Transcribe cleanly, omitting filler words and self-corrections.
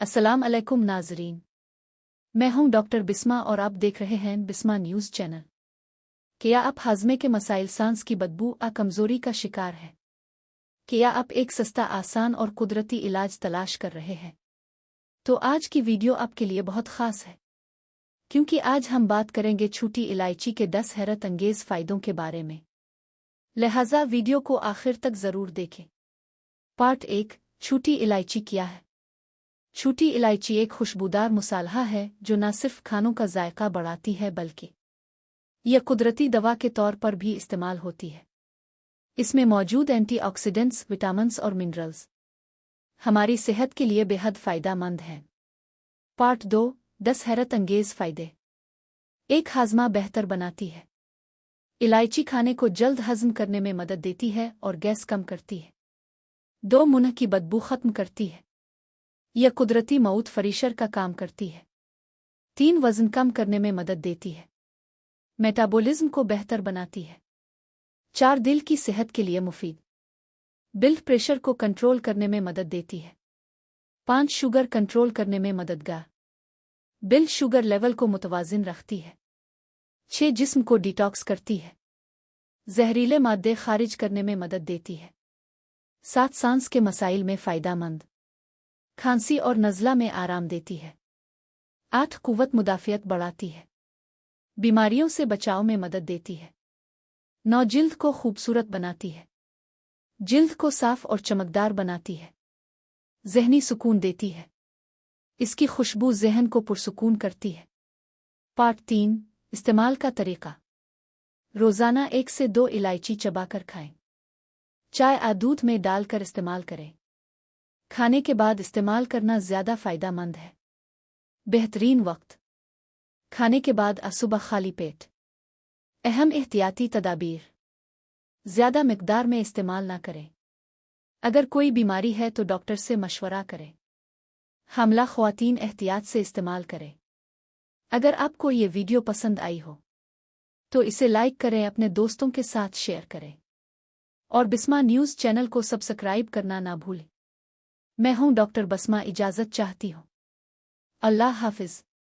अस्सलाम अलैकुम नाजरीन। मैं हूं डॉक्टर बिस्मा और आप देख रहे हैं बिस्मा न्यूज़ चैनल। क्या आप हाजमे के मसाइल, सांस की बदबू या कमजोरी का शिकार हैं? क्या आप एक सस्ता, आसान और कुदरती इलाज तलाश कर रहे हैं? तो आज की वीडियो आपके लिए बहुत खास है, क्योंकि आज हम बात करेंगे छोटी इलायची के 10 हैरत अंगेज फ़ायदों के बारे में। लिहाजा वीडियो को आखिर तक ज़रूर देखें। पार्ट 1, छोटी इलायची क्या है? छोटी इलायची एक खुशबूदार मसाला है जो न सिर्फ खानों का जायका बढ़ाती है बल्कि यह कुदरती दवा के तौर पर भी इस्तेमाल होती है। इसमें मौजूद एंटीऑक्सीडेंट्स, विटामिन्स और मिनरल्स हमारी सेहत के लिए बेहद फ़ायदेमंद हैं। पार्ट 2, 10 हैरत अंगेज फ़ायदे। एक, हाजमा बेहतर बनाती है। इलायची खाने को जल्द हज़म करने में मदद देती है और गैस कम करती है। 2, मुंह की बदबू ख़त्म करती है। यह कुदरती मऊत फरीशर का काम करती है। 3, वज़न कम करने में मदद देती है। मेटाबॉलिज्म को बेहतर बनाती है। 4, दिल की सेहत के लिए मुफीद। ब्लड प्रेशर को कंट्रोल करने में मदद देती है। 5, शुगर कंट्रोल करने में मददगार। ब्लड शुगर लेवल को मुतवाज़िन रखती है। 6, जिस्म को डिटॉक्स करती है। जहरीले मादे खारिज करने में मदद देती है। 7, सांस के मसाइल में फ़ायदेमंद। खांसी और नज़ला में आराम देती है। 8, कुव्वत मुदाफ़ियत बढ़ाती है। बीमारियों से बचाव में मदद देती है। 9, जिल्द को खूबसूरत बनाती है। जिल्द को साफ और चमकदार बनाती है। ज़हनी सुकून देती है। इसकी खुशबू ज़हन को पुरसुकून करती है। पार्ट 3, इस्तेमाल का तरीका। रोज़ाना 1 से 2 इलायची चबाकर खाएं। चाय या दूध में डालकर इस्तेमाल करें। खाने के बाद इस्तेमाल करना ज़्यादा फ़ायदेमंद है। बेहतरीन वक्त, खाने के बाद सुबह खाली पेट। अहम एहतियाती तदाबीर: ज़्यादा मिकदार में इस्तेमाल न करें। अगर कोई बीमारी है तो डॉक्टर से मशवरा करें। हामला ख़वातीन एहतियात से इस्तेमाल करें। अगर आपको ये वीडियो पसंद आई हो तो इसे लाइक करें, अपने दोस्तों के साथ शेयर करें और बिस्मा न्यूज़ चैनल को सब्सक्राइब करना ना भूलें। मैं हूं डॉक्टर बिस्मा, इजाज़त चाहती हूं। अल्लाह हाफ़िज़।